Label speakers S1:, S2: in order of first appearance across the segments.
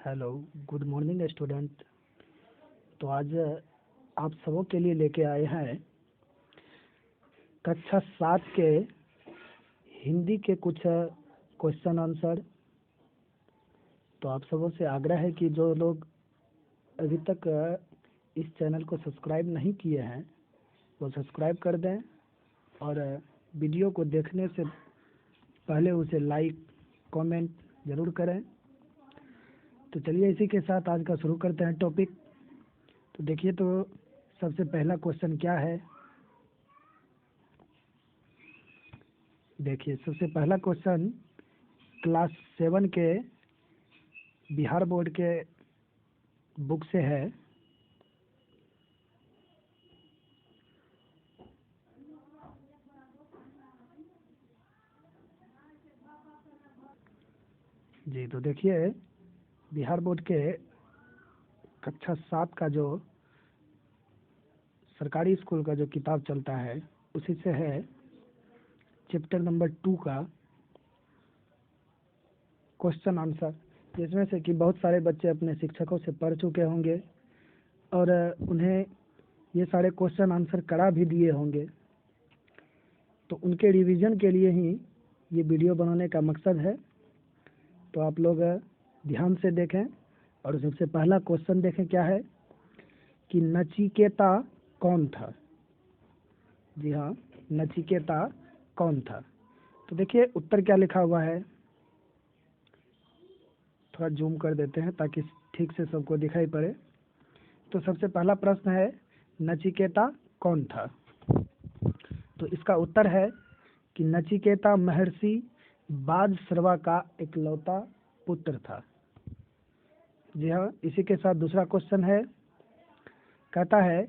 S1: Hello, good morning student. तो आज आप सबों के लिए लेके आए हैं कक्षा 7 के हिंदी के कुछ क्वेश्चन आंसर। तो आप सबों से आग्रह है कि जो लोग अभी तक इस चैनल को सब्सक्राइब नहीं किए हैं वो सब्सक्राइब कर दें और वीडियो को देखने से पहले उसे लाइक कमेंट ज़रूर करें। तो चलिए इसी के साथ आज का शुरू करते हैं टॉपिक। तो देखिए, तो सबसे पहला क्वेश्चन क्या है। देखिए, सबसे पहला क्वेश्चन क्लास 7 के बिहार बोर्ड के बुक से है। जी, तो देखिए, बिहार बोर्ड के कक्षा 7 का जो सरकारी स्कूल का जो किताब चलता है उसी से है चैप्टर नंबर 2 का क्वेश्चन आंसर, जिसमें से कि बहुत सारे बच्चे अपने शिक्षकों से पढ़ चुके होंगे और उन्हें ये सारे क्वेश्चन आंसर करा भी दिए होंगे। तो उनके रिवीजन के लिए ही ये वीडियो बनाने का मकसद है। तो आप लोग ध्यान से देखें और सबसे पहला क्वेश्चन देखें क्या है कि नचिकेता कौन था। जी हाँ, नचिकेता कौन था। तो देखिए उत्तर क्या लिखा हुआ है, थोड़ा जूम कर देते हैं ताकि ठीक से सबको दिखाई पड़े। तो सबसे पहला प्रश्न है नचिकेता कौन था। तो इसका उत्तर है कि नचिकेता महर्षि बादश्रवा का इकलौता पुत्र था। जी हाँ, इसी के साथ दूसरा क्वेश्चन है, कहता है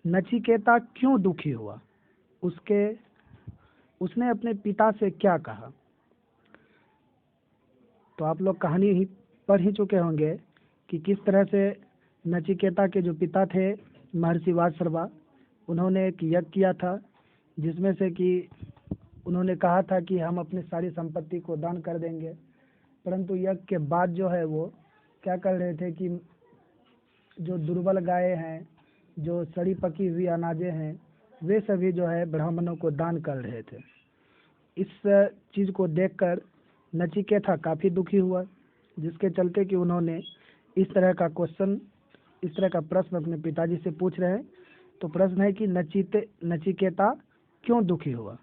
S1: नचिकेता क्यों दुखी हुआ, उसने अपने पिता से क्या कहा। तो आप लोग कहानी ही पढ़ ही चुके होंगे कि किस तरह से नचिकेता के जो पिता थे महर्षि बादश्रवा, उन्होंने एक यज्ञ किया था जिसमें से कि उन्होंने कहा था कि हम अपनी सारी संपत्ति को दान कर देंगे। परंतु यज्ञ के बाद जो है वो क्या कर रहे थे कि जो दुर्बल गायें हैं, जो सड़ी पकी हुई अनाजें हैं, वे सभी जो है ब्राह्मणों को दान कर रहे थे। इस चीज़ को देखकर नचिकेता काफ़ी दुखी हुआ, जिसके चलते कि उन्होंने इस तरह का क्वेश्चन, इस तरह का प्रश्न अपने पिताजी से पूछ रहे हैं। तो प्रश्न है कि नचिकेता क्यों दुखी हुआ,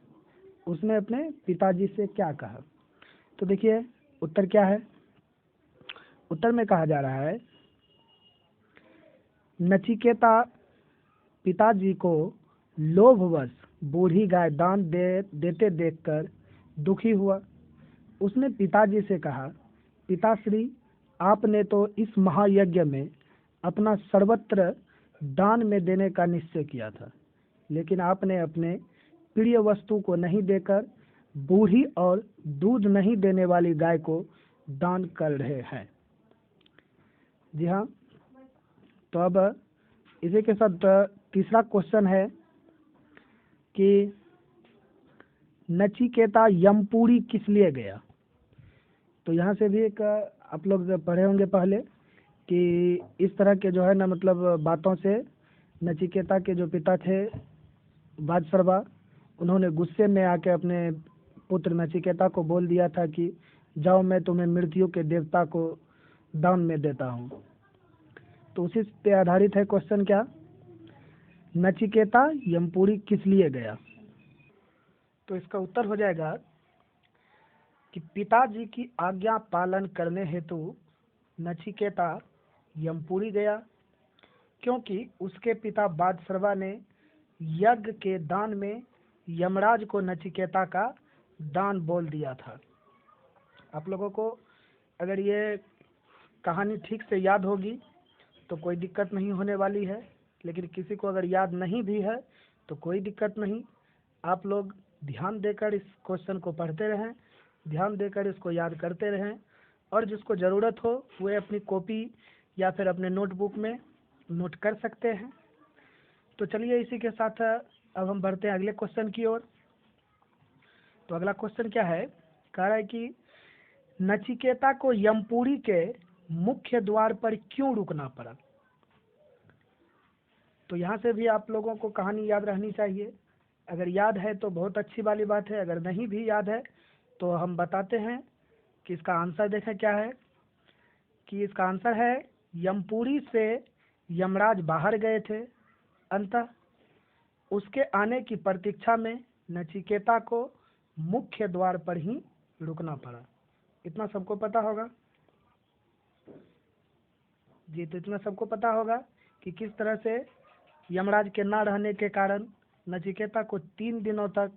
S1: उसने अपने पिताजी से क्या कहा। तो देखिए उत्तर क्या है। उत्तर में कहा जा रहा है नचिकेता पिताजी को लोभवश बूढ़ी गाय दान देते देखकर दुखी हुआ। उसने पिताजी से कहा, पिताश्री, आपने तो इस महायज्ञ में अपना सर्वत्र दान में देने का निश्चय किया था, लेकिन आपने अपने प्रिय वस्तु को नहीं देकर बूढ़ी और दूध नहीं देने वाली गाय को दान कर रहे हैं। जी हाँ, तो अब इसी के साथ तीसरा क्वेश्चन है कि नचिकेता यमपुरी किस लिए गया। तो यहाँ से भी एक आप लोग पढ़े होंगे पहले कि इस तरह के जो है ना, मतलब बातों से नचिकेता के जो पिता थे बादश्रवा, उन्होंने गुस्से में आके अपने पुत्र नचिकेता को बोल दिया था कि जाओ, मैं तुम्हें मृत्यु के देवता को दान में देता हूँ। तो उसी पे आधारित है क्वेश्चन, क्या नचिकेता यमपुरी किस लिए गया। तो इसका उत्तर हो जाएगा कि पिताजी की आज्ञा पालन करने हेतु नचिकेता यमपुरी गया, क्योंकि उसके पिता बादश्रवा ने यज्ञ के दान में यमराज को नचिकेता का दान बोल दिया था। आप लोगों को अगर ये कहानी ठीक से याद होगी तो कोई दिक्कत नहीं होने वाली है, लेकिन किसी को अगर याद नहीं भी है तो कोई दिक्कत नहीं। आप लोग ध्यान देकर इस क्वेश्चन को पढ़ते रहें, ध्यान देकर इसको याद करते रहें, और जिसको ज़रूरत हो वो अपनी कॉपी या फिर अपने नोटबुक में नोट कर सकते हैं। तो चलिए इसी के साथ अब हम बढ़ते हैं अगले क्वेश्चन की ओर। तो अगला क्वेश्चन क्या है, कह रहा है कि नचिकेता को यमपुरी के मुख्य द्वार पर क्यों रुकना पड़ा। तो यहाँ से भी आप लोगों को कहानी याद रहनी चाहिए। अगर याद है तो बहुत अच्छी वाली बात है, अगर नहीं भी याद है तो हम बताते हैं कि इसका आंसर देखें क्या है। कि इसका आंसर है यमपुरी से यमराज बाहर गए थे, अंततः उसके आने की प्रतीक्षा में नचिकेता को मुख्य द्वार पर ही रुकना पड़ा। इतना सबको पता होगा जी। तो इतना सबको पता होगा कि किस तरह से यमराज के ना रहने के कारण नचिकेता को 3 दिनों तक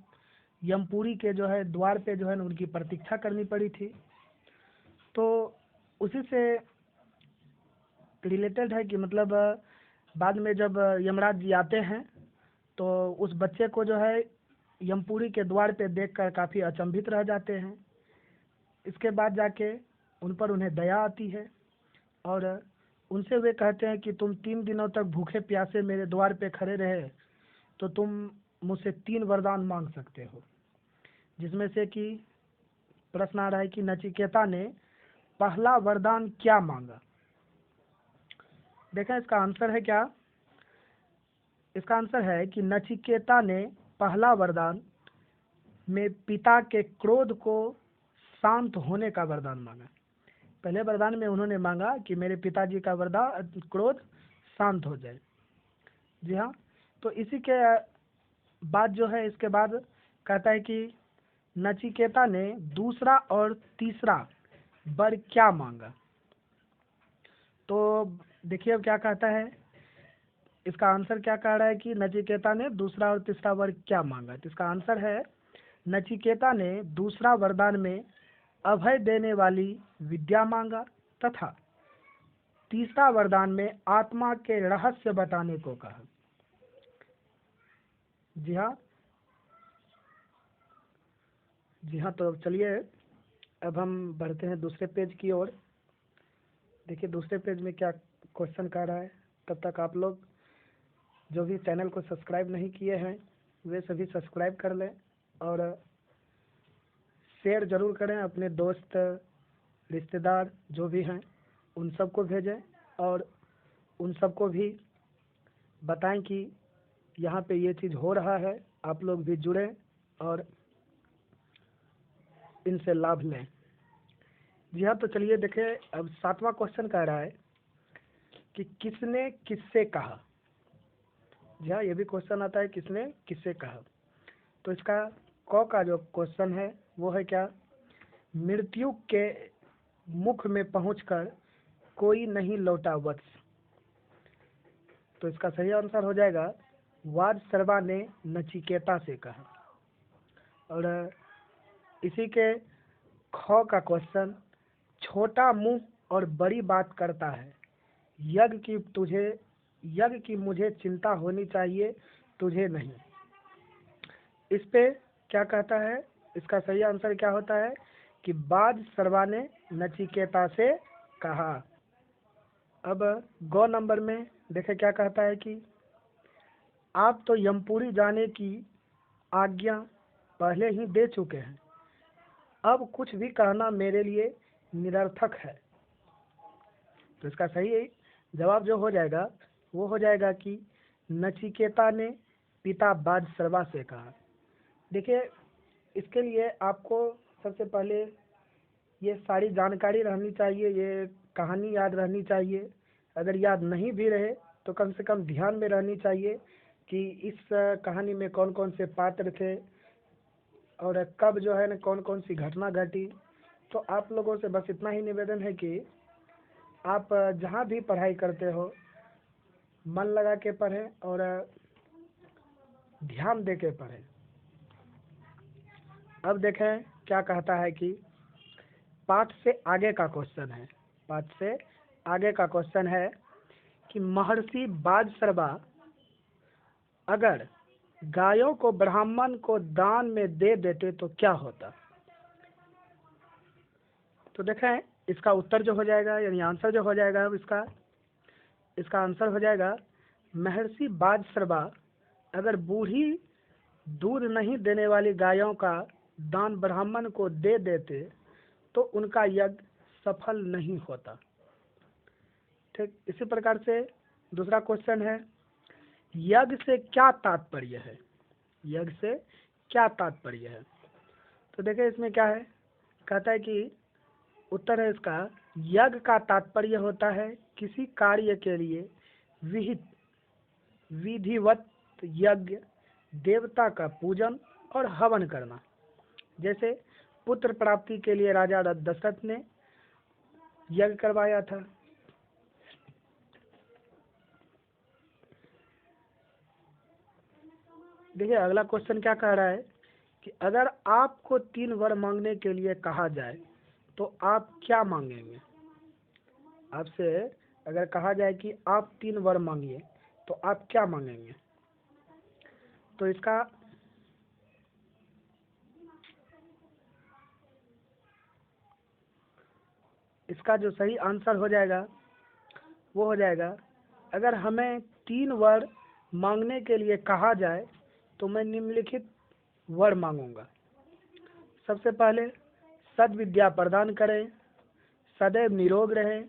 S1: यमपुरी के जो है द्वार पे जो है उनकी प्रतीक्षा करनी पड़ी थी। तो उसी से रिलेटेड है कि मतलब बाद में जब यमराज जी आते हैं तो उस बच्चे को जो है यमपुरी के द्वार पे देखकर काफ़ी अचंभित रह जाते हैं। इसके बाद जाके उन पर उन्हें दया आती है और उनसे वे कहते हैं कि तुम 3 दिनों तक भूखे प्यासे मेरे द्वार पे खड़े रहे तो तुम मुझसे 3 वरदान मांग सकते हो। जिसमें से कि प्रश्न आ रहा है कि नचिकेता ने पहला वरदान क्या मांगा। देखें इसका आंसर है क्या। इसका आंसर है कि नचिकेता ने पहला वरदान में पिता के क्रोध को शांत होने का वरदान मांगा। पहले वरदान में उन्होंने मांगा कि मेरे पिताजी का वरदान क्रोध शांत हो जाए। जी हाँ। तो इसी के बाद जो है इसके बाद कहता है कि नचिकेता ने दूसरा और तीसरा वर क्या मांगा। तो देखिए अब क्या कहता है। इसका आंसर क्या कह रहा है कि नचिकेता ने दूसरा और तीसरा वर क्या मांगा। तो इसका आंसर है नचिकेता ने दूसरा वरदान में अभय देने वाली विद्या मांगा तथा तीसरा वरदान में आत्मा के रहस्य बताने को कहा। जी हाँ। जी हाँ। तो चलिए अब हम बढ़ते हैं दूसरे पेज की ओर। देखिए दूसरे पेज में क्या क्वेश्चन कर रहा है। तब तक आप लोग जो भी चैनल को सब्सक्राइब नहीं किए हैं वे सभी सब्सक्राइब कर लें और शेयर ज़रूर करें अपने दोस्त रिश्तेदार जो भी हैं उन सबको भेजें और उन सबको भी बताएं कि यहाँ पे ये चीज़ हो रहा है, आप लोग भी जुड़ें और इनसे लाभ लें। जी हाँ। तो चलिए देखें अब 7वां क्वेश्चन कह रहा है कि किसने किससे कहा। जी हाँ। ये भी क्वेश्चन आता है किसने किससे कहा। तो इसका क का जो क्वेश्चन है वो है क्या। मृत्यु के मुख में पहुंचकर कोई नहीं लौटा वत्स। तो इसका सही आंसर हो जाएगा वाद सर्वा ने नचिकेता से कहा। और इसी के ख का क्वेश्चन छोटा मुंह और बड़ी बात करता है यज्ञ की मुझे चिंता होनी चाहिए तुझे नहीं। इस पे क्या कहता है। इसका सही आंसर क्या होता है कि वाद सर्वा ने नचिकेता से कहा। अब गौ नंबर में देखें क्या कहता है कि आप तो यमपुरी जाने की आज्ञा पहले ही दे चुके हैं, अब कुछ भी कहना मेरे लिए निरर्थक है। तो इसका सही जवाब जो हो जाएगा वो हो जाएगा कि नचिकेता ने पिता वाद सर्वा से कहा। देखिए इसके लिए आपको सबसे पहले ये सारी जानकारी रहनी चाहिए, ये कहानी याद रहनी चाहिए। अगर याद नहीं भी रहे तो कम से कम ध्यान में रहनी चाहिए कि इस कहानी में कौन कौन से पात्र थे और कब जो है ना कौन कौन सी घटना घटी। तो आप लोगों से बस इतना ही निवेदन है कि आप जहाँ भी पढ़ाई करते हो मन लगा के पढ़ें और ध्यान दे के पढ़ें। अब देखें क्या कहता है कि पाठ से आगे का क्वेश्चन है। पाठ से आगे का क्वेश्चन है कि महर्षि वाजसर्वा अगर गायों को ब्राह्मण को दान में दे देते तो क्या होता। तो देखें इसका उत्तर जो हो जाएगा यानी आंसर जो हो जाएगा अब इसका आंसर हो जाएगा महर्षि वाजसर्वा अगर बूढ़ी दूध नहीं देने वाली गायों का दान ब्राह्मण को दे देते तो उनका यज्ञ सफल नहीं होता। ठीक, इसी प्रकार से दूसरा क्वेश्चन है, यज्ञ से क्या तात्पर्य है? यज्ञ से क्या तात्पर्य है? तो देखिए इसमें क्या है, कहता है कि उत्तर है इसका, यज्ञ का तात्पर्य होता है किसी कार्य के लिए विहित विधिवत यज्ञ, देवता का पूजन और हवन करना। जैसे पुत्र प्राप्ति के लिए राजा दशरथ ने यज्ञ करवाया था। देखिए अगला क्वेश्चन क्या कह रहा है कि अगर आपको 3 वर मांगने के लिए कहा जाए तो आप क्या मांगेंगे? आपसे अगर कहा जाए कि आप 3 वर मांगिए तो आप क्या मांगेंगे? तो इसका जो सही आंसर हो जाएगा वो हो जाएगा, अगर हमें 3 वर मांगने के लिए कहा जाए तो मैं निम्नलिखित वर मांगूंगा। सबसे पहले सद्विद्या प्रदान करें, सदैव निरोग रहें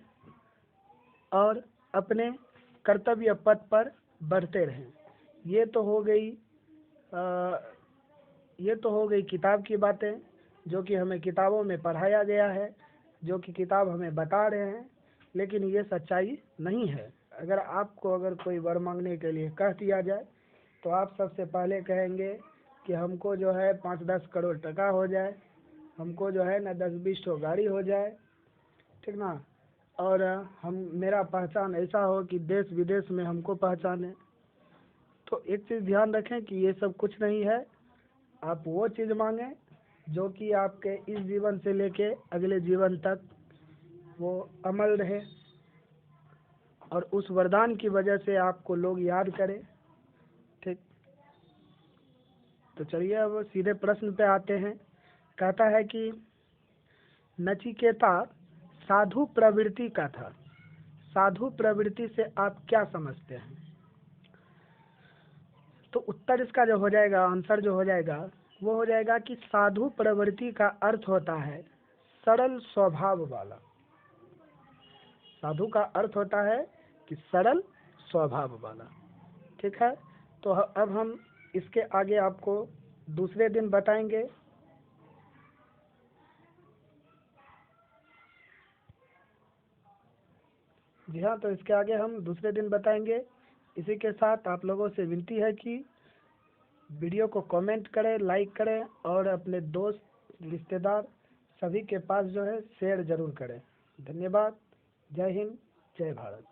S1: और अपने कर्तव्य पथ पर बढ़ते रहें। ये तो हो गई किताब की बातें, जो कि हमें किताबों में पढ़ाया गया है, जो कि किताब हमें बता रहे हैं, लेकिन ये सच्चाई नहीं है। अगर कोई वर मांगने के लिए कह दिया जाए तो आप सबसे पहले कहेंगे कि हमको जो है 5-10 करोड़ टका हो जाए, हमको जो है ना 10-20 ठो गाड़ी हो जाए, ठीक ना, और मेरा पहचान ऐसा हो कि देश विदेश में हमको पहचाने। तो एक चीज़ ध्यान रखें कि ये सब कुछ नहीं है। आप वो चीज़ मांगें जो कि आपके इस जीवन से लेके अगले जीवन तक वो अमल रहे और उस वरदान की वजह से आपको लोग याद करें। ठीक, तो चलिए अब सीधे प्रश्न पे आते हैं। कहता है कि नचिकेता साधु प्रवृत्ति का था, साधु प्रवृत्ति से आप क्या समझते हैं? तो उत्तर इसका जो हो जाएगा, आंसर जो हो जाएगा वो हो जाएगा कि साधु प्रवृत्ति का अर्थ होता है सरल स्वभाव वाला। साधु का अर्थ होता है कि सरल स्वभाव वाला। ठीक है, तो अब हम इसके आगे आपको दूसरे दिन बताएंगे। जी हाँ, तो इसके आगे हम दूसरे दिन बताएंगे। इसी के साथ आप लोगों से विनती है कि वीडियो को कमेंट करें, लाइक करें और अपने दोस्त रिश्तेदार सभी के पास जो है शेयर जरूर करें। धन्यवाद। जय हिंद, जय भारत।